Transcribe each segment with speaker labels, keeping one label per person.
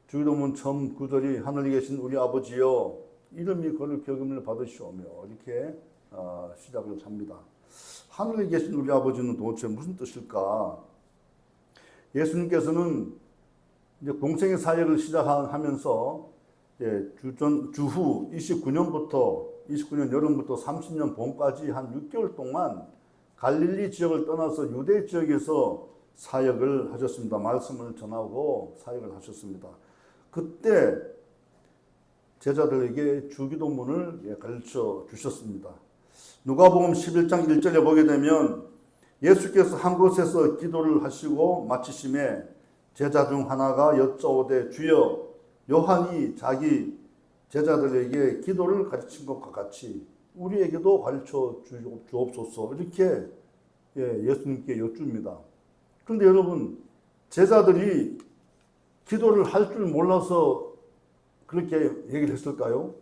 Speaker 1: 주기도문 처음 구절이 하늘에 계신 우리 아버지여 이름이 거룩 여김을 받으시오며 이렇게 시작을 합니다. 하늘에 계신 우리 아버지는 도대체 무슨 뜻일까? 예수님께서는 이제 공생의 사역을 시작하면서 주후 29년 여름부터 30년 봄까지 한 6개월 동안 갈릴리 지역을 떠나서 유대 지역에서 사역을 하셨습니다. 말씀을 전하고 사역을 하셨습니다. 그때 제자들에게 주기도문을 가르쳐 주셨습니다. 누가복음 11장 1절에 보게 되면 예수께서 한 곳에서 기도를 하시고 마치심에 제자 중 하나가 여짜오되 주여 요한이 자기 제자들에게 기도를 가르친 것과 같이 우리에게도 가르쳐 주옵소서 이렇게 예수님께 여쭙니다. 그런데 여러분 제자들이 기도를 할 줄 몰라서 그렇게 얘기를 했을까요?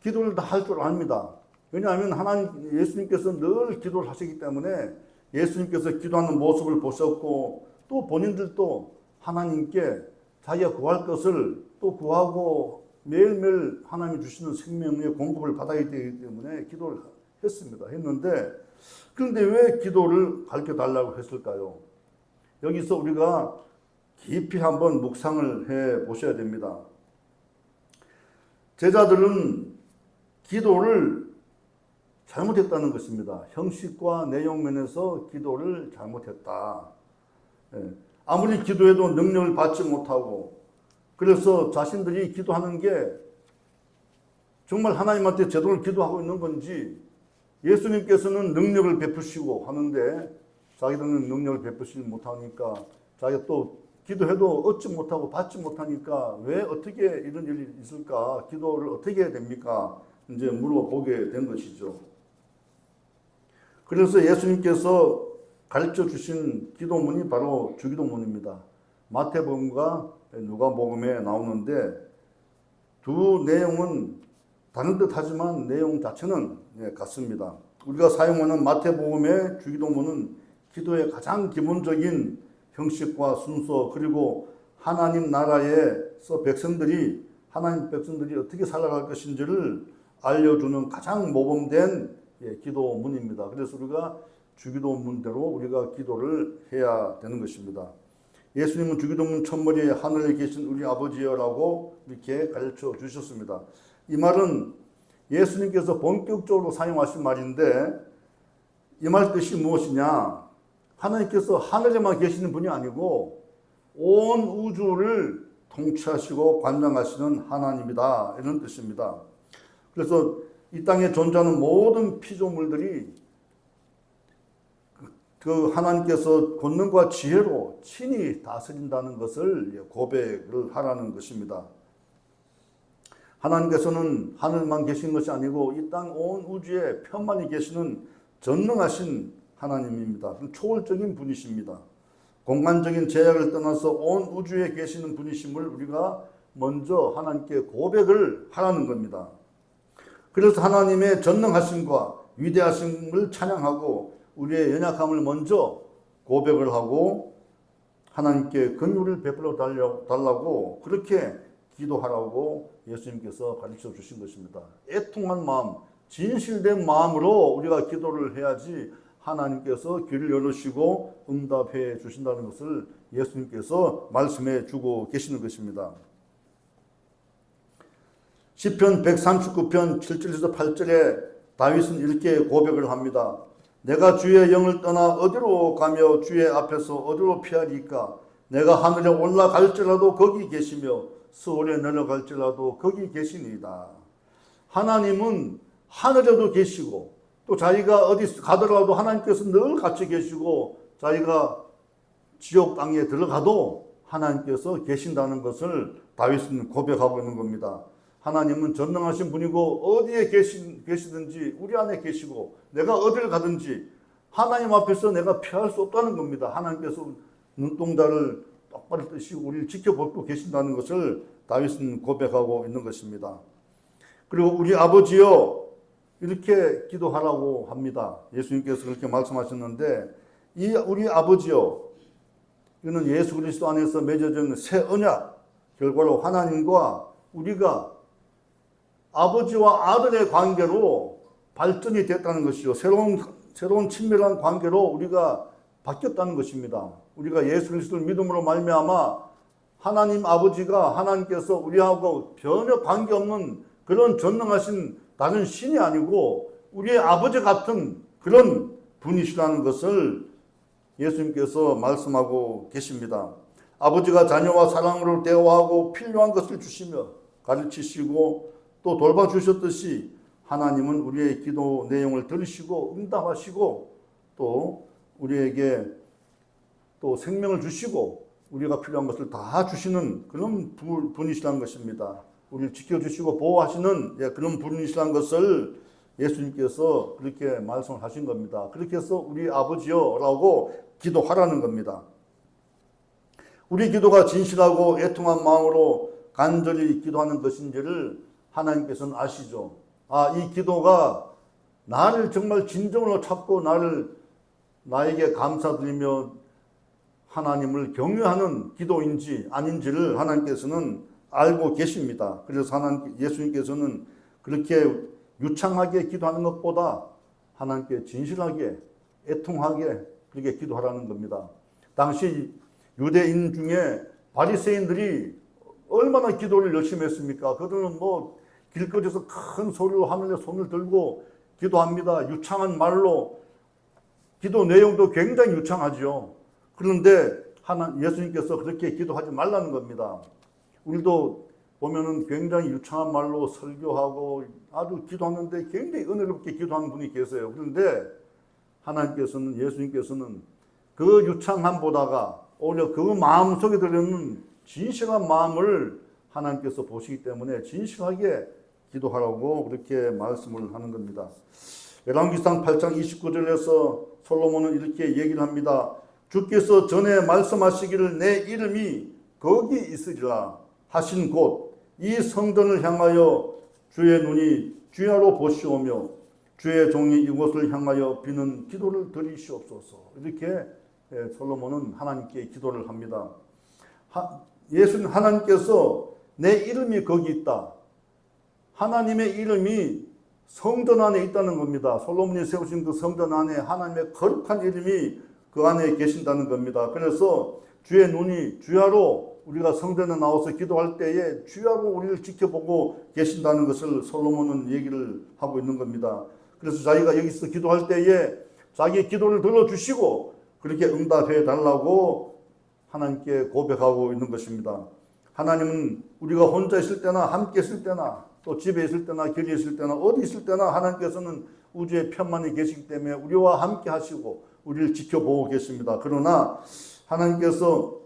Speaker 1: 기도를 다 할 줄 압니다. 왜냐하면 예수님께서 늘 기도를 하시기 때문에 예수님께서 기도하는 모습을 보셨고 또 본인들도 하나님께 자기가 구할 것을 또 구하고 매일매일 하나님이 주시는 생명의 공급을 받아야 되기 때문에 기도를 했는데 그런데 왜 기도를 가르쳐 달라고 했을까요? 여기서 우리가 깊이 한번 묵상을 해 보셔야 됩니다. 제자들은 기도를 잘못했다는 것입니다. 형식과 내용 면에서 기도를 잘못했다. 아무리 기도해도 능력을 받지 못하고 그래서 자신들이 기도하는 게 정말 하나님한테 제대로 기도하고 있는 건지 예수님께서는 능력을 베푸시고 하는데 자기들은 능력을 베푸시지 못하니까 자기가 또 기도해도 얻지 못하고 받지 못하니까 왜 어떻게 이런 일이 있을까? 기도를 어떻게 해야 됩니까? 이제 물어보게 된 것이죠. 그래서 예수님께서 가르쳐 주신 기도문이 바로 주기도문입니다. 마태복음과 누가복음에 나오는데 두 내용은 다른 듯 하지만 내용 자체는 같습니다. 우리가 사용하는 마태복음의 주기도문은 기도의 가장 기본적인 형식과 순서 그리고 하나님 나라에서 하나님 백성들이 어떻게 살아갈 것인지를 알려주는 가장 모범된 기도문입니다. 그래서 우리가 주기도문대로 우리가 기도를 해야 되는 것입니다. 예수님은 주기도문 첫머리에 하늘에 계신 우리 아버지여라고 이렇게 가르쳐 주셨습니다. 이 말은 예수님께서 본격적으로 사용하신 말인데 이 말 뜻이 무엇이냐? 하나님께서 하늘에만 계시는 분이 아니고 온 우주를 통치하시고 관장하시는 하나님이다 이런 뜻입니다. 그래서 이 땅에 존재하는 모든 피조물들이 그 하나님께서 권능과 지혜로 친히 다스린다는 것을 고백을 하라는 것입니다. 하나님께서는 하늘만 계신 것이 아니고 이 땅 온 우주에 편만히 계시는 전능하신 하나님입니다. 초월적인 분이십니다. 공간적인 제약을 떠나서 온 우주에 계시는 분이심을 우리가 먼저 하나님께 고백을 하라는 겁니다. 그래서 하나님의 전능하심과 위대하심을 찬양하고 우리의 연약함을 먼저 고백을 하고 하나님께 긍휼을 베풀어 달라고 그렇게 기도하라고 예수님께서 가르쳐 주신 것입니다. 애통한 마음, 진실된 마음으로 우리가 기도를 해야지 하나님께서 귀를 열으시고 응답해 주신다는 것을 예수님께서 말씀해 주고 계시는 것입니다. 시편 139편 7절에서 8절에 다윗은 이렇게 고백을 합니다. 내가 주의 영을 떠나 어디로 가며 주의 앞에서 어디로 피하리까? 내가 하늘에 올라갈지라도 거기 계시며 수월에 내려갈지라도 거기 계시니이다. 하나님은 하늘에도 계시고 또 자기가 어디 가더라도 하나님께서 늘 같이 계시고 자기가 지옥 땅에 들어가도 하나님께서 계신다는 것을 다윗은 고백하고 있는 겁니다. 하나님은 전능하신 분이고 어디에 계시든지 우리 안에 계시고 내가 어디를 가든지 하나님 앞에서 내가 피할 수 없다는 겁니다. 하나님께서 눈동자를 똑바로 뜨시고 우리를 지켜보고 계신다는 것을 다윗은 고백하고 있는 것입니다. 그리고 우리 아버지여 이렇게 기도하라고 합니다. 예수님께서 그렇게 말씀하셨는데 이 우리 아버지여 이거는 예수 그리스도 안에서 맺어진 새 언약 결과로 하나님과 우리가 아버지와 아들의 관계로 발전이 됐다는 것이요. 새로운 친밀한 관계로 우리가 바뀌었다는 것입니다. 우리가 예수 그리스도를 믿음으로 말미암아 하나님 아버지가 하나님께서 우리하고 전혀 관계없는 그런 전능하신 다른 신이 아니고 우리의 아버지 같은 그런 분이시라는 것을 예수님께서 말씀하고 계십니다. 아버지가 자녀와 사랑으로 대화하고 필요한 것을 주시며 가르치시고 또 돌봐주셨듯이 하나님은 우리의 기도 내용을 들으시고 응답하시고 또 우리에게 또 생명을 주시고 우리가 필요한 것을 다 주시는 그런 분이시라는 것입니다. 우리를 지켜주시고 보호하시는 그런 분이시라는 것을 예수님께서 그렇게 말씀을 하신 겁니다. 그렇게 해서 우리 아버지요 라고 기도하라는 겁니다. 우리 기도가 진실하고 애통한 마음으로 간절히 기도하는 것인지를 하나님께서는 아시죠. 이 기도가 나를 정말 진정으로 찾고 나에게 감사드리며 하나님을 경외하는 기도인지 아닌지를 하나님께서는 알고 계십니다. 그래서 예수님께서는 그렇게 유창하게 기도하는 것보다 하나님께 진실하게 애통하게 그렇게 기도하라는 겁니다. 당시 유대인 중에 바리새인들이 얼마나 기도를 열심히 했습니까? 그들은 길거리에서 큰 소리로 하늘에 손을 들고 기도합니다. 유창한 말로 기도 내용도 굉장히 유창하죠. 그런데 예수님께서 그렇게 기도하지 말라는 겁니다. 우리도 보면은 굉장히 유창한 말로 설교하고 아주 기도하는데 굉장히 은혜롭게 기도하는 분이 계세요. 그런데 예수님께서는 그 유창함보다가 오히려 그 마음속에 들어있는 진실한 마음을 하나님께서 보시기 때문에 진실하게 기도하라고 그렇게 말씀을 하는 겁니다. 열왕기상 8장 29절에서 솔로몬은 이렇게 얘기를 합니다. 주께서 전에 말씀하시기를 내 이름이 거기 있으리라 하신 곳 이 성전을 향하여 주의 눈이 주야로 보시오며 주의 종이 이곳을 향하여 비는 기도를 드리시옵소서. 이렇게 솔로몬은 하나님께 기도를 합니다. 예수님 하나님께서 내 이름이 거기 있다. 하나님의 이름이 성전 안에 있다는 겁니다. 솔로몬이 세우신 그 성전 안에 하나님의 거룩한 이름이 그 안에 계신다는 겁니다. 그래서 주의 눈이 주야로 우리가 성전에 나와서 기도할 때에 주야로 우리를 지켜보고 계신다는 것을 솔로몬은 얘기를 하고 있는 겁니다. 그래서 자기가 여기서 기도할 때에 자기의 기도를 들어주시고 그렇게 응답해 달라고 하나님께 고백하고 있는 것입니다. 하나님은 우리가 혼자 있을 때나 함께 있을 때나 또 집에 있을 때나 길에 있을 때나 어디 있을 때나 하나님께서는 우주에 편만히 계시기 때문에 우리와 함께 하시고 우리를 지켜보고 계십니다. 그러나 하나님께서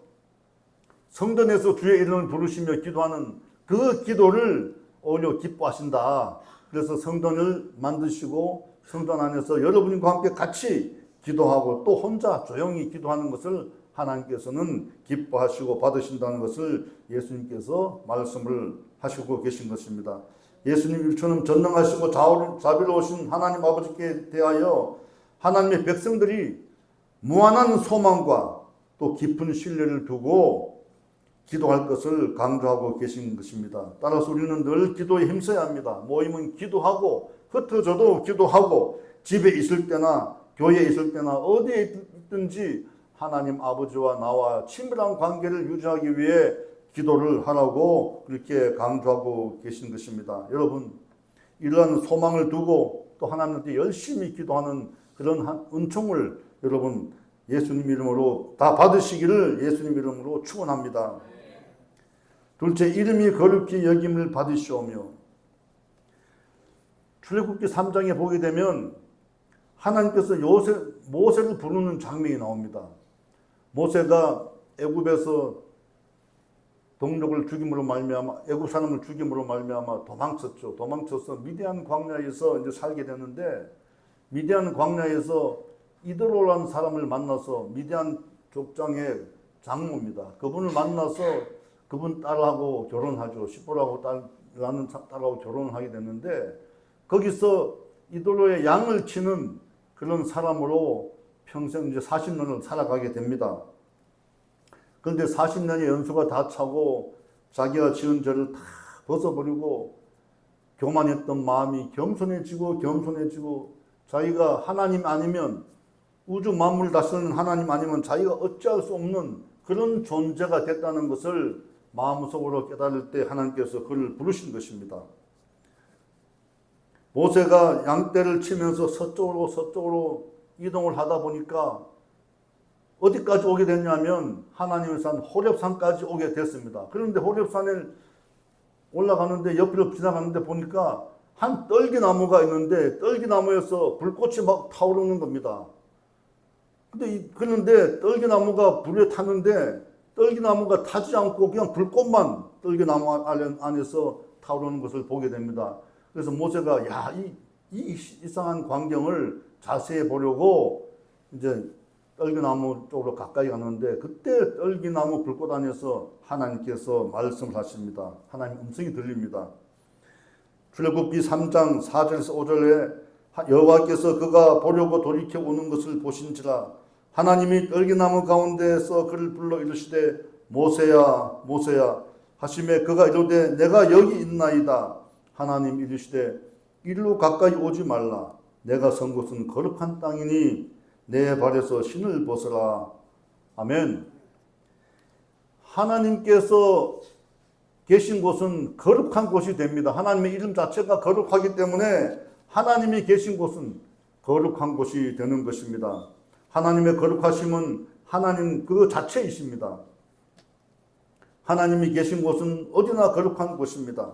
Speaker 1: 성전에서 주의 이름을 부르시며 기도하는 그 기도를 오히려 기뻐하신다. 그래서 성전을 만드시고 성전 안에서 여러분과 함께 같이 기도하고 또 혼자 조용히 기도하는 것을 하나님께서는 기뻐하시고 받으신다는 것을 예수님께서 말씀을 하시고 계신 것입니다. 예수님 일처럼 전능하시고 자비로우신 하나님 아버지께 대하여 하나님의 백성들이 무한한 소망과 또 깊은 신뢰를 두고 기도할 것을 강조하고 계신 것입니다. 따라서 우리는 늘 기도에 힘써야 합니다. 모이면 기도하고 흩어져도 기도하고 집에 있을 때나 교회에 있을 때나 어디에 있든지 하나님 아버지와 나와 친밀한 관계를 유지하기 위해 기도를 하라고 그렇게 강조하고 계신 것입니다. 여러분 이러한 소망을 두고 또 하나님한테 열심히 기도하는 그런 은총을 여러분 예수님 이름으로 다 받으시기를 예수님 이름으로 축원합니다. 둘째, 이름이 거룩히 여김을 받으시오며. 출애굽기 3장에 보게 되면 하나님께서 모세를 부르는 장면이 나옵니다. 모세가 애굽에서 동족을 죽임으로 말미암아 애굽 사람을 죽임으로 말미암아 도망쳤죠. 도망쳐서 미디안 광야에서 이제 살게 되는데 미디안 광야에서 이드로라는 사람을 만나서 미디안 족장의 장모입니다. 그분을 만나서 그분 딸하고 결혼하죠. 시보라고 딸라는 딸하고 결혼을 하게 됐는데 거기서 이드로의 양을 치는 그런 사람으로 평생 이제 40년을 살아가게 됩니다. 그런데 40년의 연수가 다 차고 자기가 지은 죄를 다 벗어버리고 교만했던 마음이 겸손해지고 자기가 하나님 아니면 우주 만물 다스리는 하나님 아니면 자기가 어찌할 수 없는 그런 존재가 됐다는 것을 마음속으로 깨달을 때 하나님께서 그를 부르신 것입니다. 모세가 양떼를 치면서 서쪽으로 이동을 하다 보니까 어디까지 오게 됐냐면 하나님의 산 호렙산까지 오게 됐습니다. 그런데 호렙산을 올라가는데 옆으로 지나가는데 보니까 한 떨기나무가 있는데 떨기나무에서 불꽃이 막 타오르는 겁니다. 그런데 떨기나무가 불에 탔는데 떨기나무가 타지 않고 그냥 불꽃만 떨기나무 안에서 타오르는 것을 보게 됩니다. 그래서 모세가 이 이상한 광경을 자세히 보려고 이제 떨기나무 쪽으로 가까이 가는데 그때 떨기나무 불꽃 안에서 하나님께서 말씀을 하십니다. 하나님 음성이 들립니다. 출애굽기 3장 4절에서 5절에 여호와께서 그가 보려고 돌이켜 오는 것을 보신지라 하나님이 떨기나무 가운데에서 그를 불러 이르시되 모세야 모세야 하시매 그가 이르되 내가 여기 있나이다. 하나님 이르시되 이리로 가까이 오지 말라. 내가 선 곳은 거룩한 땅이니 내 발에서 신을 벗어라. 아멘. 하나님께서 계신 곳은 거룩한 곳이 됩니다. 하나님의 이름 자체가 거룩하기 때문에 하나님이 계신 곳은 거룩한 곳이 되는 것입니다. 하나님의 거룩하심은 하나님 그 자체이십니다. 하나님이 계신 곳은 어디나 거룩한 곳입니다.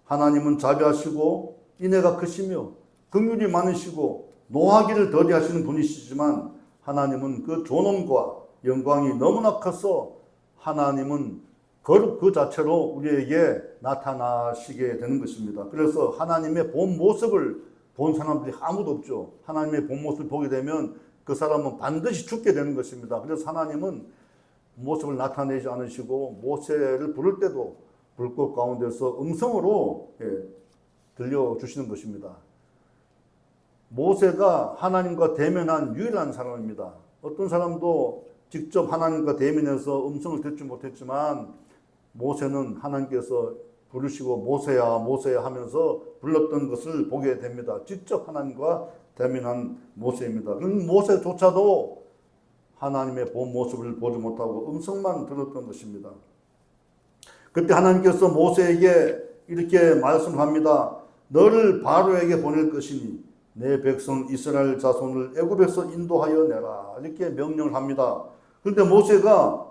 Speaker 1: 하나님은 자비하시고 인애가 크시며 긍휼이 많으시고 노하기를 더디하시는 분이시지만 하나님은 그 존엄과 영광이 너무나 커서 하나님은 거룩 그 자체로 우리에게 나타나시게 되는 것입니다. 그래서 하나님의 본 모습을 본 사람들이 아무도 없죠. 하나님의 본 모습을 보게 되면 그 사람은 반드시 죽게 되는 것입니다. 그래서 하나님은 모습을 나타내지 않으시고 모세를 부를 때도 불꽃 가운데서 음성으로 들려주시는 것입니다. 모세가 하나님과 대면한 유일한 사람입니다. 어떤 사람도 직접 하나님과 대면해서 음성을 듣지 못했지만 모세는 하나님께서 부르시고 모세야 모세야 하면서 불렀던 것을 보게 됩니다. 직접 하나님과 대면한 모세입니다. 그런 모세조차도 하나님의 본 모습을 보지 못하고 음성만 들었던 것입니다. 그때 하나님께서 모세에게 이렇게 말씀합니다. 너를 바로에게 보낼 것이니 내 백성 이스라엘 자손을 애굽에서 인도하여 내라. 이렇게 명령을 합니다. 그런데 모세가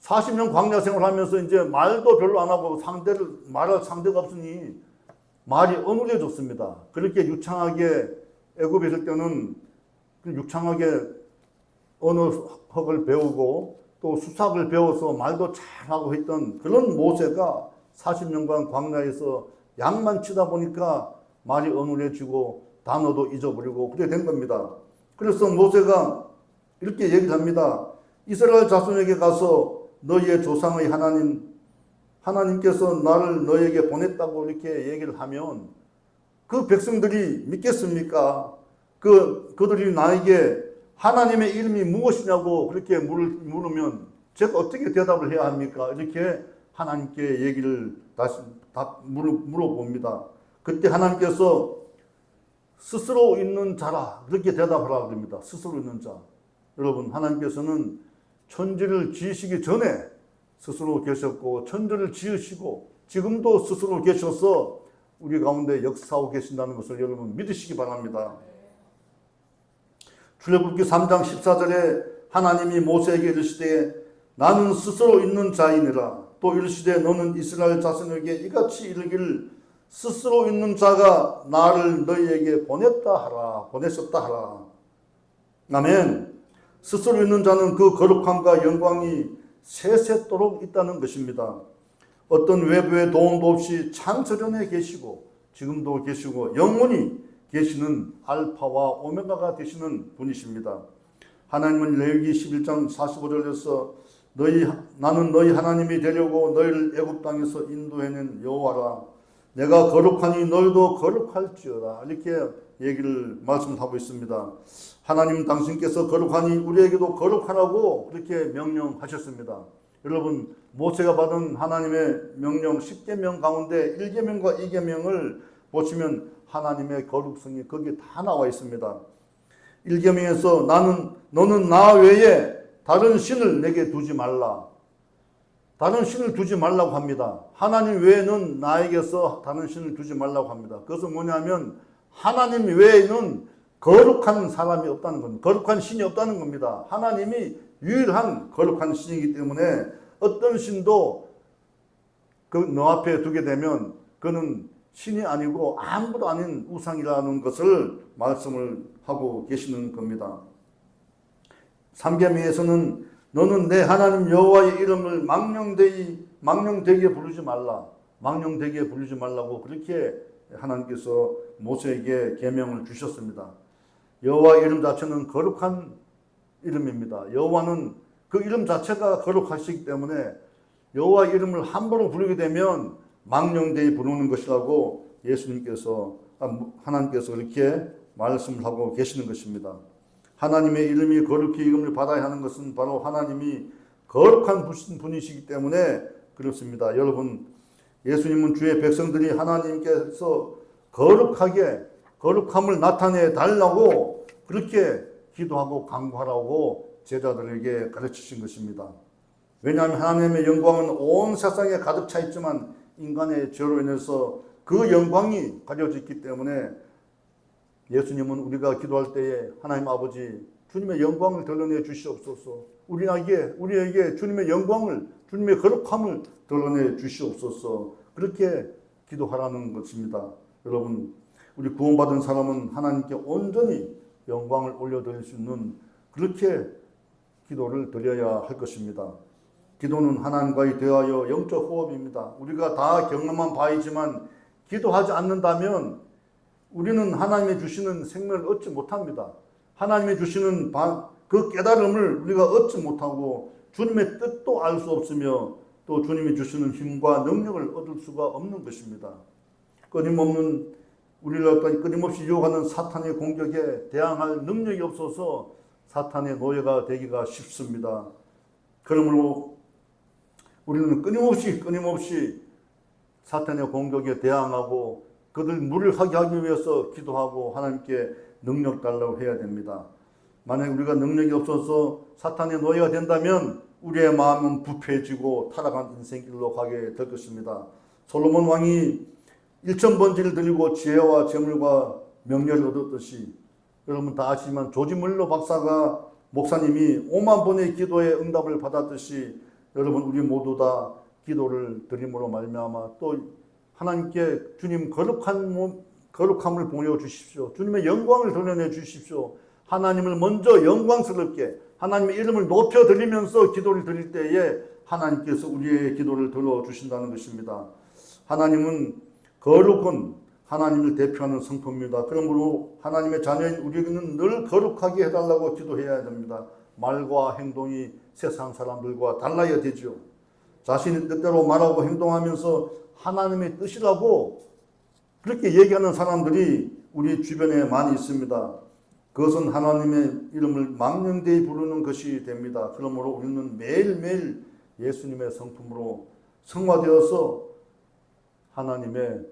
Speaker 1: 40년 광야 생활하면서 이제 말도 별로 안 하고 말할 상대가 없으니 말이 어눌해졌습니다. 그렇게 유창하게 애굽에 있을 때는 유창하게 언어학을 배우고 또 수학을 배워서 말도 잘하고 했던 그런 모세가 40년간 광야에서 양만 치다 보니까 말이 어눌해지고 단어도 잊어버리고 그렇게 된 겁니다. 그래서 모세가 이렇게 얘기를 합니다. 이스라엘 자손에게 가서 너희의 조상의 하나님께서 나를 너에게 보냈다고 이렇게 얘기를 하면 그 백성들이 믿겠습니까? 그들이 나에게 하나님의 이름이 무엇이냐고 그렇게 물으면 제가 어떻게 대답을 해야 합니까? 이렇게 하나님께 얘기를 다시 물어봅니다. 그때 하나님께서 스스로 있는 자라 그렇게 대답하라 그럽니다. 스스로 있는 자. 여러분 하나님께서는 천지를 지으시기 전에 스스로 계셨고 천지를 지으시고 지금도 스스로 계셔서 우리 가운데 역사하고 계신다는 것을 여러분 믿으시기 바랍니다. 출애굽기 3장 14절에 하나님이 모세에게 이르시되 나는 스스로 있는 자이니라. 또 이르시되 너는 이스라엘 자손에게 이같이 이르기를 스스로 있는 자가 나를 너희에게 보내셨다 하라. 아멘. 스스로 있는 자는 그 거룩함과 영광이 세세토록 있다는 것입니다. 어떤 외부의 도움도 없이 창세전에 계시고 지금도 계시고 영원히 계시는 알파와 오메가가 되시는 분이십니다. 하나님은 레위기 11장 45절에서 나는 너희 하나님이 되려고 너희를 애굽 땅에서 인도해낸 여호와라. 내가 거룩하니 너희도 거룩할지어다. 이렇게 말씀하고 있습니다. 하나님 당신께서 거룩하니 우리에게도 거룩하라고 그렇게 명령하셨습니다. 여러분 모세가 받은 하나님의 명령 10계명 가운데 1계명과 2계명을 보시면 하나님의 거룩성이 거기에 다 나와 있습니다. 1계명에서 너는 나 외에 다른 신을 내게 두지 말라. 다른 신을 두지 말라고 합니다. 하나님 외에는 나에게서 다른 신을 두지 말라고 합니다. 그것은 뭐냐면 하나님 외에는 거룩한 사람이 없다는 겁니다. 거룩한 신이 없다는 겁니다. 하나님이 유일한 거룩한 신이기 때문에 어떤 신도 너 앞에 두게 되면 그는 신이 아니고 아무도 아닌 우상이라는 것을 말씀을 하고 계시는 겁니다. 3계명에서는 너는 내 하나님 여호와의 이름을 망령되게 부르지 말라. 망령되게 부르지 말라고 그렇게 하나님께서 모세에게 계명을 주셨습니다. 여호와의 이름 자체는 거룩한 이름입니다. 여호와는 그 이름 자체가 거룩하시기 때문에 여호와의 이름을 함부로 부르게 되면 망령되이 부르는 것이라고 하나님께서 그렇게 말씀을 하고 계시는 것입니다. 하나님의 이름이 거룩히 이름을 받아야 하는 것은 바로 하나님이 거룩한 분이시기 때문에 그렇습니다. 여러분, 예수님은 주의 백성들이 하나님께서 거룩함을 나타내 달라고 그렇게 기도하고 간구하라고 제자들에게 가르치신 것입니다. 왜냐하면 하나님의 영광은 온 세상에 가득 차 있지만 인간의 죄로 인해서 그 영광이 가려졌기 때문에 예수님은 우리가 기도할 때에 하나님 아버지 주님의 영광을 드러내 주시옵소서. 우리에게 주님의 영광을, 주님의 거룩함을 드러내 주시옵소서. 그렇게 기도하라는 것입니다. 여러분, 우리 구원받은 사람은 하나님께 온전히 영광을 올려드릴 수 있는 그렇게 기도를 드려야 할 것입니다. 기도는 하나님과의 대화여 영적 호흡입니다. 우리가 다 경험한 바이지만 기도하지 않는다면 우리는 하나님이 주시는 생명을 얻지 못합니다. 하나님이 주시는 그 깨달음을 우리가 얻지 못하고 주님의 뜻도 알 수 없으며 또 주님이 주시는 힘과 능력을 얻을 수가 없는 것입니다. 우리를 끊임없이 유혹하는 사탄의 공격에 대항할 능력이 없어서 사탄의 노예가 되기가 쉽습니다. 그러므로 우리는 끊임없이 사탄의 공격에 대항하고 그들 무력하게 하기 위해서 기도하고 하나님께 능력 달라고 해야 됩니다. 만약 우리가 능력이 없어서 사탄의 노예가 된다면 우리의 마음은 부패해지고 타락한 인생길로 가게 될 것입니다. 솔로몬 왕이 1000번지를 드리고 지혜와 재물과 명예를 얻었듯이 여러분 다 아시지만 조지 물러 박사가 목사님이 5만 번의 기도의 응답을 받았듯이 여러분 우리 모두 다 기도를 드림으로 말미암아 또 하나님께 주님 거룩함을 보여주십시오. 주님의 영광을 드러내 주십시오. 하나님을 먼저 영광스럽게 하나님의 이름을 높여드리면서 기도를 드릴 때에 하나님께서 우리의 기도를 들어주신다는 것입니다. 하나님은 거룩은 하나님을 대표하는 성품입니다. 그러므로 하나님의 자녀인 우리는 늘 거룩하게 해달라고 기도해야 됩니다. 말과 행동이 세상 사람들과 달라야 되죠. 자신의 뜻대로 말하고 행동하면서 하나님의 뜻이라고 그렇게 얘기하는 사람들이 우리 주변에 많이 있습니다. 그것은 하나님의 이름을 망령되이 부르는 것이 됩니다. 그러므로 우리는 매일매일 예수님의 성품으로 성화되어서 하나님의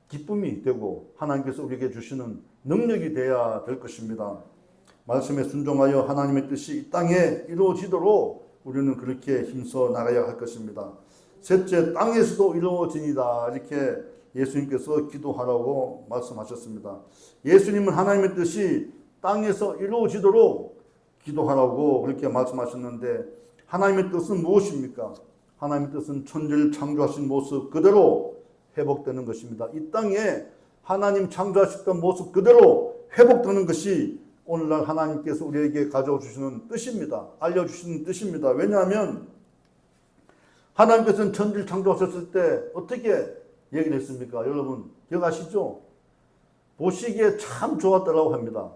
Speaker 1: 기쁨이 되고 하나님께서 우리에게 주시는 능력이 되어야 될 것입니다. 말씀에 순종하여 하나님의 뜻이 이 땅에 이루어지도록 우리는 그렇게 힘써 나가야 할 것입니다. 셋째, 땅에서도 이루어지니다. 이렇게 예수님께서 기도하라고 말씀하셨습니다. 예수님은 하나님의 뜻이 땅에서 이루어지도록 기도하라고 그렇게 말씀하셨는데 하나님의 뜻은 무엇입니까? 하나님의 뜻은 천지를 창조하신 모습 그대로 회복되는 것입니다. 이 땅에 하나님 창조하셨던 모습 그대로 회복되는 것이 오늘날 하나님께서 우리에게 가져오 주시는 뜻입니다. 알려주시는 뜻입니다. 왜냐하면 하나님께서는 천지를 창조하셨을 때 어떻게 얘기를 했습니까? 여러분 기억하시죠? 보시기에 참 좋았더라고 합니다.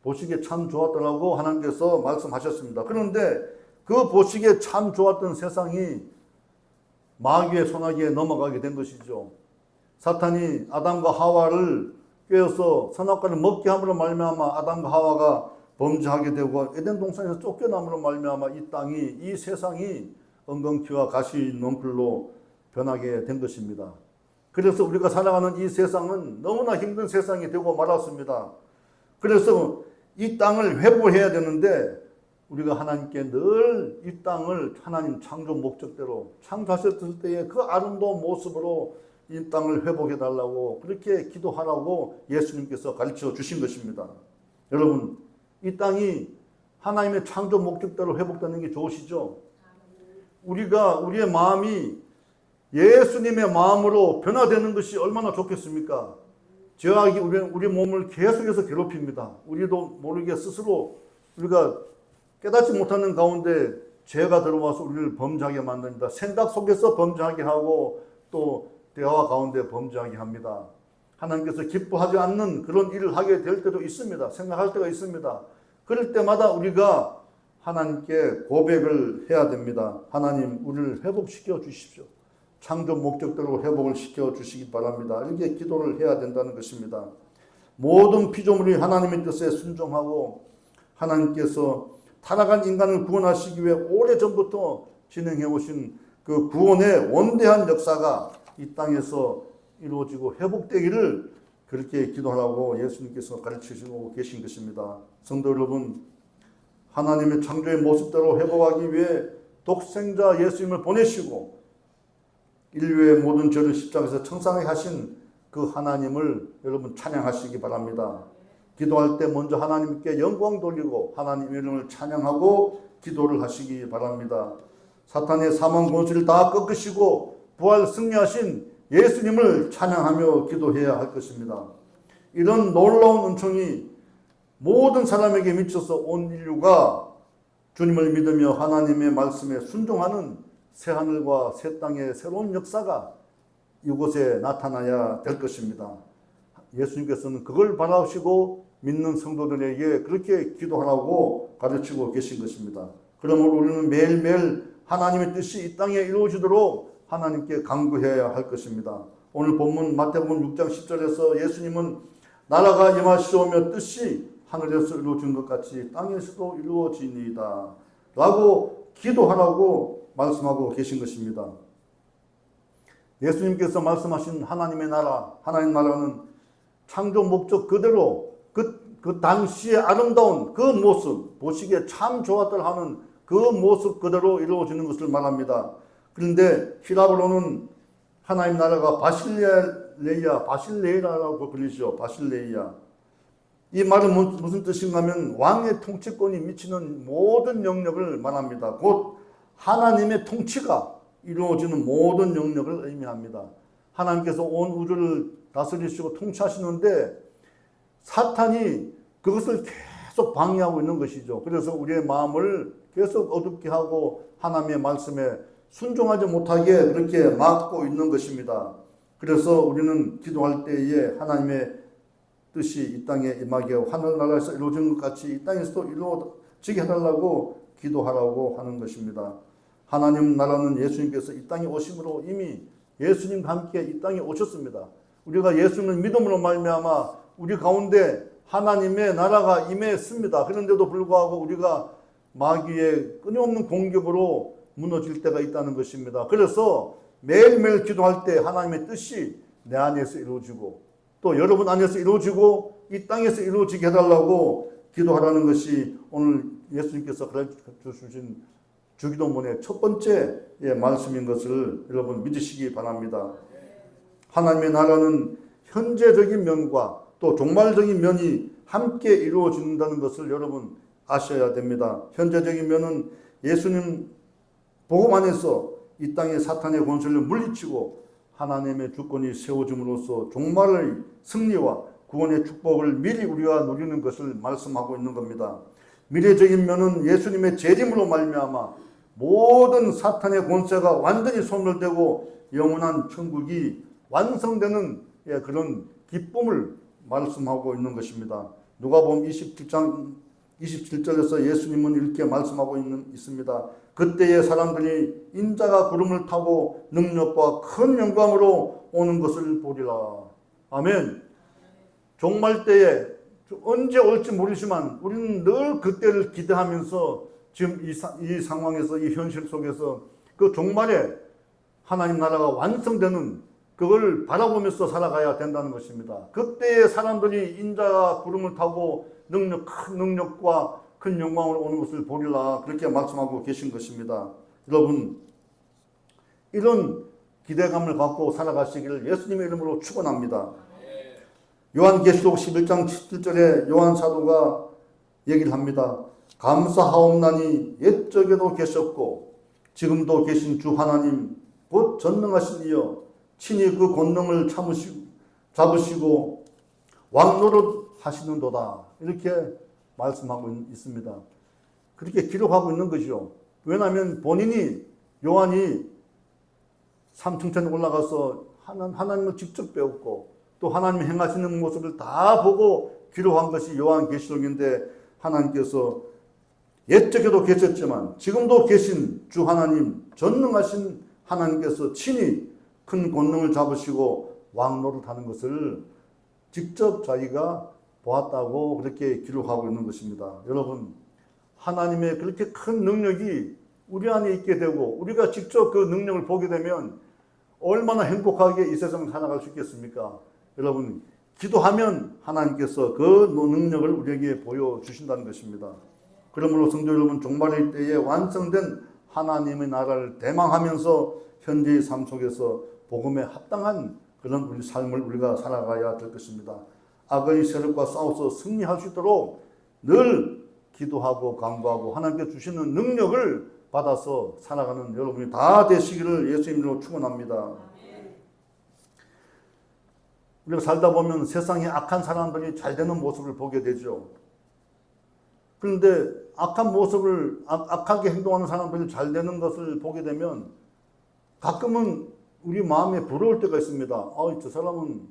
Speaker 1: 보시기에 참 좋았더라고 하나님께서 말씀하셨습니다. 그런데 그 보시기에 참 좋았던 세상이 마귀의 손아귀에 넘어가게 된 것이죠. 사탄이 아담과 하와를 꿰어서 선악과를 먹게 함으로 말미암아 아담과 하와가 범죄하게 되고 에덴 동산에서 쫓겨남으로 말미암아 이 땅이 이 세상이 엉겅퀴와 가시 넝쿨로 변하게 된 것입니다. 그래서 우리가 살아가는 이 세상은 너무나 힘든 세상이 되고 말았습니다. 그래서 이 땅을 회복해야 되는데 우리가 하나님께 늘 이 땅을 하나님 창조 목적대로 창조하셨을 때의 그 아름다운 모습으로 이 땅을 회복해 달라고 그렇게 기도하라고 예수님께서 가르쳐 주신 것입니다. 여러분, 이 땅이 하나님의 창조 목적대로 회복되는 게 좋으시죠? 우리의 마음이 예수님의 마음으로 변화되는 것이 얼마나 좋겠습니까? 죄악이 우리 몸을 계속해서 괴롭힙니다. 우리도 모르게 스스로 우리가 깨닫지 못하는 가운데 죄가 들어와서 우리를 범죄하게 만듭니다. 생각 속에서 범죄하게 하고 또 대화 가운데 범죄하게 합니다. 하나님께서 기뻐하지 않는 그런 일을 하게 될 때도 있습니다. 생각할 때가 있습니다. 그럴 때마다 우리가 하나님께 고백을 해야 됩니다. 하나님, 우리를 회복시켜 주십시오. 창조 목적대로 회복을 시켜 주시기 바랍니다. 이렇게 기도를 해야 된다는 것입니다. 모든 피조물이 하나님의 뜻에 순종하고 하나님께서 타락한 인간을 구원하시기 위해 오래전부터 진행해 오신 그 구원의 원대한 역사가 이 땅에서 이루어지고 회복되기를 그렇게 기도하라고 예수님께서 가르치시고 계신 것입니다. 성도 여러분, 하나님의 창조의 모습대로 회복하기 위해 독생자 예수님을 보내시고 인류의 모든 죄를 십자가에서 청산하게 하신 그 하나님을 여러분 찬양하시기 바랍니다. 기도할 때 먼저 하나님께 영광 돌리고 하나님의 이름을 찬양하고 기도를 하시기 바랍니다. 사탄의 사망 권세를 다 꺾으시고 부활 승리하신 예수님을 찬양하며 기도해야 할 것입니다. 이런 놀라운 은총이 모든 사람에게 미쳐서 온 인류가 주님을 믿으며 하나님의 말씀에 순종하는 새하늘과 새 땅의 새로운 역사가 이곳에 나타나야 될 것입니다. 예수님께서는 그걸 바라시고 믿는 성도들에게 그렇게 기도하라고 가르치고 계신 것입니다. 그러므로 우리는 매일매일 하나님의 뜻이 이 땅에 이루어지도록 하나님께 간구해야 할 것입니다. 오늘 본문 마태복음 6장 10절에서 예수님은 나라가 임하시오며 뜻이 하늘에서 이루어진 것 같이 땅에서도 이루어지니이다 라고 기도하라고 말씀하고 계신 것입니다. 예수님께서 말씀하신 하나님의 나라, 하나님 나라는 창조 목적 그대로 그 당시의 아름다운 그 모습, 보시기에 참 좋았다 하는 그 모습 그대로 이루어지는 것을 말합니다. 그런데 히라브로는 하나님 나라가 바실레이라고 불리죠. 바실레이야. 이 말은 무슨 뜻인가 하면 왕의 통치권이 미치는 모든 영역을 말합니다. 곧 하나님의 통치가 이루어지는 모든 영역을 의미합니다. 하나님께서 온 우주를 다스리시고 통치하시는데 사탄이 그것을 계속 방해하고 있는 것이죠. 그래서 우리의 마음을 계속 어둡게 하고 하나님의 말씀에 순종하지 못하게 그렇게 막고 있는 것입니다. 그래서 우리는 기도할 때에 하나님의 뜻이 이 땅에 임하게 하늘나라에서 이루어진 것 같이 이 땅에서도 이루어지게 해달라고 기도하라고 하는 것입니다. 하나님 나라는 예수님께서 이 땅에 오심으로 이미 예수님과 함께 이 땅에 오셨습니다. 우리가 예수님을 믿음으로 말미암아 우리 가운데 하나님의 나라가 임했습니다. 그런데도 불구하고 우리가 마귀의 끊임없는 공격으로 무너질 때가 있다는 것입니다. 그래서 매일매일 기도할 때 하나님의 뜻이 내 안에서 이루어지고 또 여러분 안에서 이루어지고 이 땅에서 이루어지게 해달라고 기도하라는 것이 오늘 예수님께서 가르쳐 주신 주기도문의 첫 번째 말씀인 것을 여러분 믿으시기 바랍니다. 하나님의 나라는 현재적인 면과 또 종말적인 면이 함께 이루어진다는 것을 여러분 아셔야 됩니다. 현재적인 면은 예수님 복음 안에서 이 땅의 사탄의 권세를 물리치고 하나님의 주권이 세워짐으로써 종말의 승리와 구원의 축복을 미리 우리가 누리는 것을 말씀하고 있는 겁니다. 미래적인 면은 예수님의 재림으로 말미암아 모든 사탄의 권세가 완전히 소멸되고 영원한 천국이 완성되는 그런 기쁨을 말씀하고 있는 것입니다. 누가복음 27장 27절에서 예수님은 이렇게 말씀하고 있습니다. 그때의 사람들이 인자가 구름을 타고 능력과 큰 영광으로 오는 것을 보리라. 아멘. 종말 때에 언제 올지 모르지만 우리는 늘 그때를 기대하면서 지금 이 상황에서 이 현실 속에서 그 종말에 하나님 나라가 완성되는 그걸 바라보면서 살아가야 된다는 것입니다. 그때의 사람들이 인자가 구름을 타고 큰 능력과 큰 영광으로 오는 것을 보리라 그렇게 말씀하고 계신 것입니다. 여러분, 이런 기대감을 갖고 살아가시기를 예수님의 이름으로 축원합니다. 요한계시록 11장 17절에 요한 사도가 얘기를 합니다. 감사하옵나니 옛적에도 계셨고 지금도 계신 주 하나님 곧 전능하신 이여 친히 그 권능을 잡으시고 왕노릇 하시는도다. 이렇게 말씀하고 있습니다. 그렇게 기록하고 있는 거죠. 왜냐하면 본인이 요한이 삼층천에 올라가서 하나님을 직접 배웠고 또 하나님 행하시는 모습을 다 보고 기록한 것이 요한계시록인데 하나님께서 옛적에도 계셨지만 지금도 계신 주 하나님 전능하신 하나님께서 친히 큰 권능을 잡으시고 왕노릇하는 것을 직접 자기가 보았다고 그렇게 기록하고 있는 것입니다. 여러분, 하나님의 그렇게 큰 능력이 우리 안에 있게 되고 우리가 직접 그 능력을 보게 되면 얼마나 행복하게 이 세상을 살아갈 수 있겠습니까? 여러분, 기도하면 하나님께서 그 능력을 우리에게 보여주신다는 것입니다. 그러므로 성도 여러분, 종말의 때에 완성된 하나님의 나라를 대망하면서 현재의 삶 속에서 복음에 합당한 그런 우리 삶을 우리가 살아가야 될 것입니다. 악의 세력과 싸워서 승리할 수 있도록 늘 기도하고 간구하고 하나님께 주시는 능력을 받아서 살아가는 여러분이 다 되시기를 예수님으로 축원합니다. 우리가 살다 보면 세상에 악한 사람들이 잘 되는 모습을 보게 되죠. 그런데 악한 모습을 악하게 행동하는 사람들이 잘 되는 것을 보게 되면 가끔은 우리 마음에 부러울 때가 있습니다. 저 사람은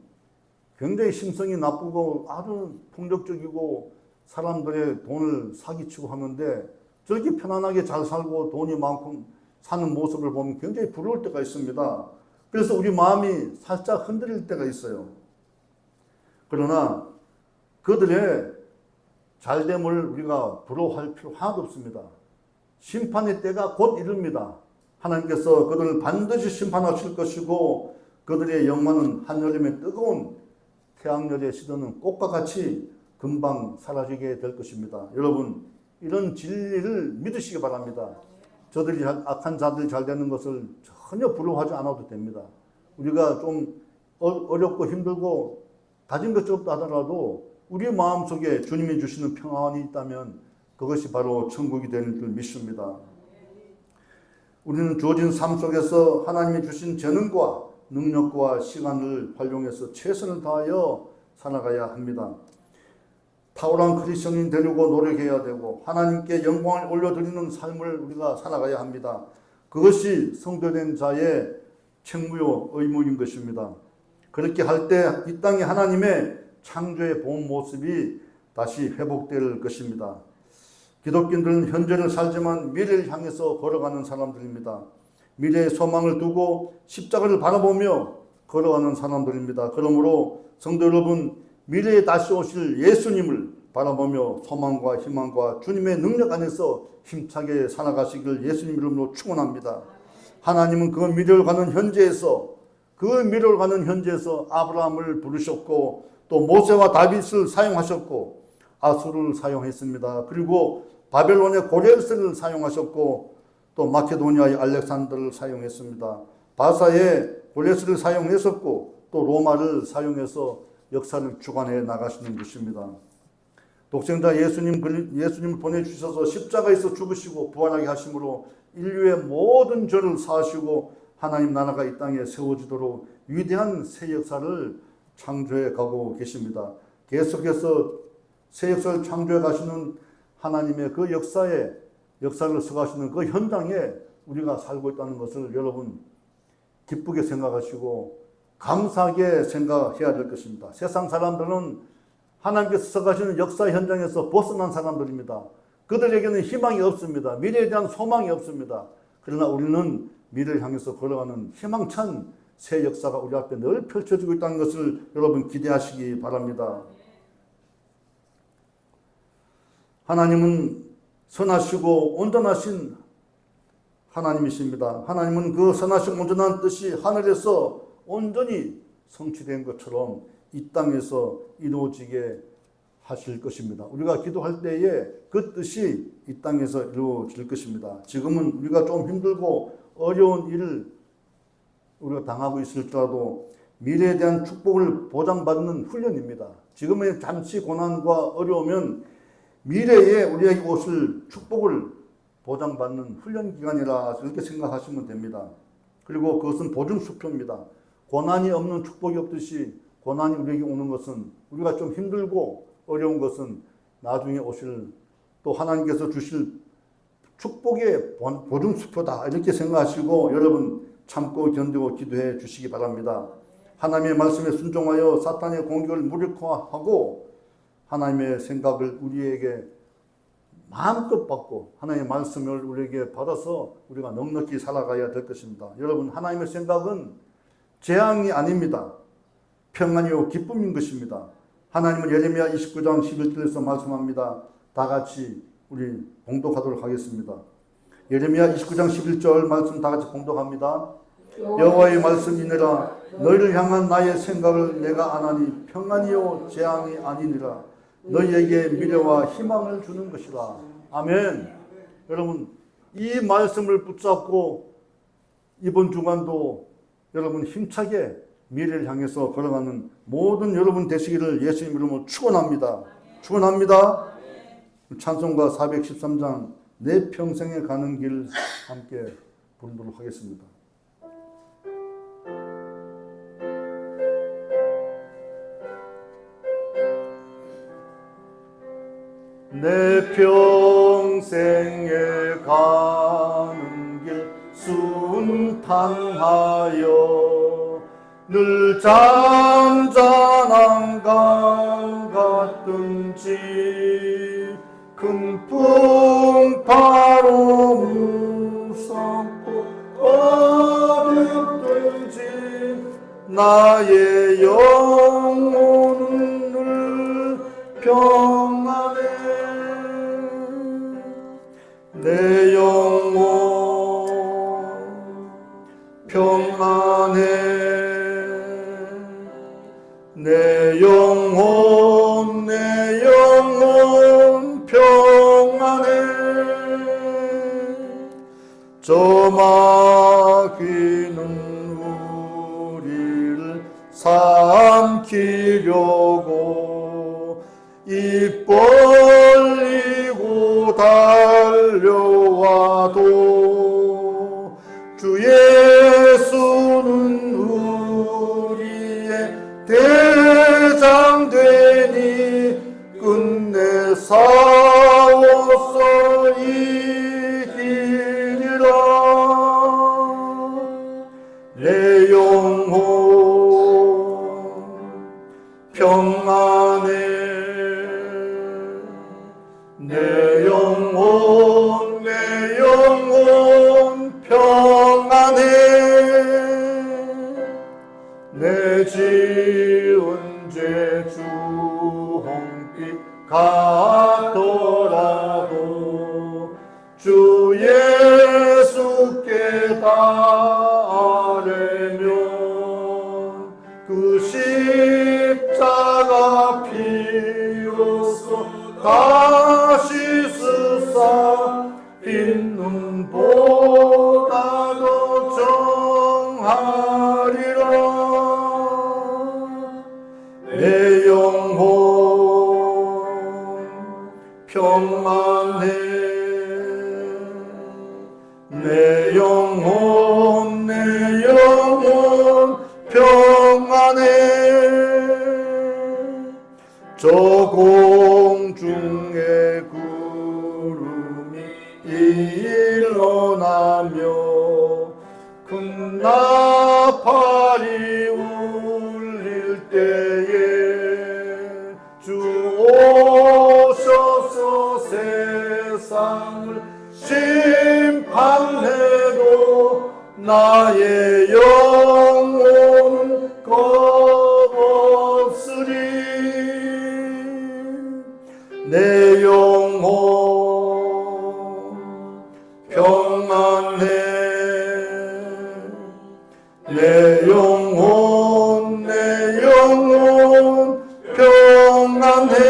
Speaker 1: 굉장히 심성이 나쁘고 아주 폭력적이고 사람들의 돈을 사기치고 하는데 저렇게 편안하게 잘 살고 돈이 많고 사는 모습을 보면 굉장히 부러울 때가 있습니다. 그래서 우리 마음이 살짝 흔들릴 때가 있어요. 그러나 그들의 잘됨을 우리가 부러워할 필요 하나도 없습니다. 심판의 때가 곧 이릅니다. 하나님께서 그들을 반드시 심판하실 것이고 그들의 영광은 한여름의 뜨거운 태양열에 시드는 꽃과 같이 금방 사라지게 될 것입니다. 여러분, 이런 진리를 믿으시기 바랍니다. 저들이 악한 자들이 잘 되는 것을 전혀 부러워하지 않아도 됩니다. 우리가 좀 어렵고 힘들고 가진 것이 없다 하더라도 우리 마음속에 주님이 주시는 평안이 있다면 그것이 바로 천국이 되는 줄 믿습니다. 우리는 주어진 삶 속에서 하나님이 주신 재능과 능력과 시간을 활용해서 최선을 다하여 살아가야 합니다. 탁월한 크리스천인 되려고 노력해야 되고 하나님께 영광을 올려드리는 삶을 우리가 살아가야 합니다. 그것이 성도된 자의 책무요 의무인 것입니다. 그렇게 할 때 이 땅에 하나님의 창조의 본 모습이 다시 회복될 것입니다. 기독교인들은 현재를 살지만 미래를 향해서 걸어가는 사람들입니다. 미래의 소망을 두고 십자가를 바라보며 걸어가는 사람들입니다. 그러므로 성도 여러분, 미래에 다시 오실 예수님을 바라보며 소망과 희망과 주님의 능력 안에서 힘차게 살아가시길 예수님 이름으로 축원합니다. 하나님은 그 미래를 가는 현재에서 아브라함을 부르셨고 또 모세와 다윗을 사용하셨고 아수르를 사용했습니다. 그리고 바벨론의 고레스를 사용하셨고 또 마케도니아의 알렉산더를 사용했습니다. 바사의 고레스를 사용했었고 또 로마를 사용해서 역사를 주관해 나가시는 것입니다. 독생자 예수님을 보내주셔서 십자가에서 죽으시고 부활하게 하심으로 인류의 모든 죄를 사하시고 하나님 나라가 이 땅에 세워지도록 위대한 새 역사를 창조해 가고 계십니다. 계속해서 새 역사를 창조해 가시는 하나님의 그 역사를 써가시는 그 현장에 우리가 살고 있다는 것을 여러분 기쁘게 생각하시고 감사하게 생각해야 될 것입니다. 세상 사람들은 하나님께서 써가시는 역사 현장에서 벗어난 사람들입니다. 그들에게는 희망이 없습니다. 미래에 대한 소망이 없습니다. 그러나 우리는 미래를 향해서 걸어가는 희망찬 새 역사가 우리 앞에 늘 펼쳐지고 있다는 것을 여러분 기대하시기 바랍니다. 하나님은 선하시고 온전하신 하나님이십니다. 하나님은 그 선하시고 온전한 뜻이 하늘에서 온전히 성취된 것처럼 이 땅에서 이루어지게 하실 것입니다. 우리가 기도할 때에 그 뜻이 이 땅에서 이루어질 것입니다. 지금은 우리가 좀 힘들고 어려운 일을 우리가 당하고 있을지라도 미래에 대한 축복을 보장받는 훈련입니다. 지금의 잠시 고난과 어려우면 미래에 우리에게 오실 축복을 보장받는 훈련 기간이라 이렇게 생각하시면 됩니다. 그리고 그것은 보증수표입니다. 고난이 없는 축복이 없듯이 고난이 우리에게 오는 것은 우리가 좀 힘들고 어려운 것은 나중에 오실 또 하나님께서 주실 축복의 보증수표다 이렇게 생각하시고 여러분 참고 견디고 기도해 주시기 바랍니다. 하나님의 말씀에 순종하여 사탄의 공격을 무력화하고 하나님의 생각을 우리에게 마음껏 받고 하나님의 말씀을 우리에게 받아서 우리가 넉넉히 살아가야 될 것입니다. 여러분 하나님의 생각은 재앙이 아닙니다. 평안이요 기쁨인 것입니다. 하나님은 예레미야 29장 11절에서 말씀합니다. 다 같이 우리 봉독하도록 하겠습니다. 예레미야 29장 11절 말씀 다 같이 봉독합니다. 여호와의 말씀이니라 너희를 향한 나의 생각을 내가 아나니 평안이요 재앙이 아니니라 너희에게 미래와 희망을 주는 것이라. 아멘. 여러분 이 말씀을 붙잡고 이번 주간도 여러분 힘차게 미래를 향해서 걸어가는 모든 여러분 되시기를 예수님 이름으로 축원합니다. 축원합니다. 찬송가 413장 내 평생에 가는 길 함께 부르도록 하겠습니다. 내 평생에 가는 길 순탄하여 늘 잔잔한 강 같든지 큰 풍파로 무섭고 어렵든지 나의 영혼은 늘 평안해. 내 영혼 평안해. 내 영혼 평안해. 저 마귀는 우리를 삼키려고 입 벌리고 달려와도 주 예수는 우리의 대장 되니 끝내 싸워서 이기리라. 내 영혼 평안해. 내 영혼 평안해. 내 지은 죄 주홍빛 같더라도 주 예수께 따르면 그 십자가 피로써 다시 쓰사 빈 눈보다도 정하리라. 내 영혼 평안해. 내 영혼 평안해. 저 공중에 구름이 일어나며 큰 나팔이 울릴 때에 주 오셔서 세상을 심판해도 나의 영혼은 겁없으리. 내 영혼 평안해. 내 영혼 평안해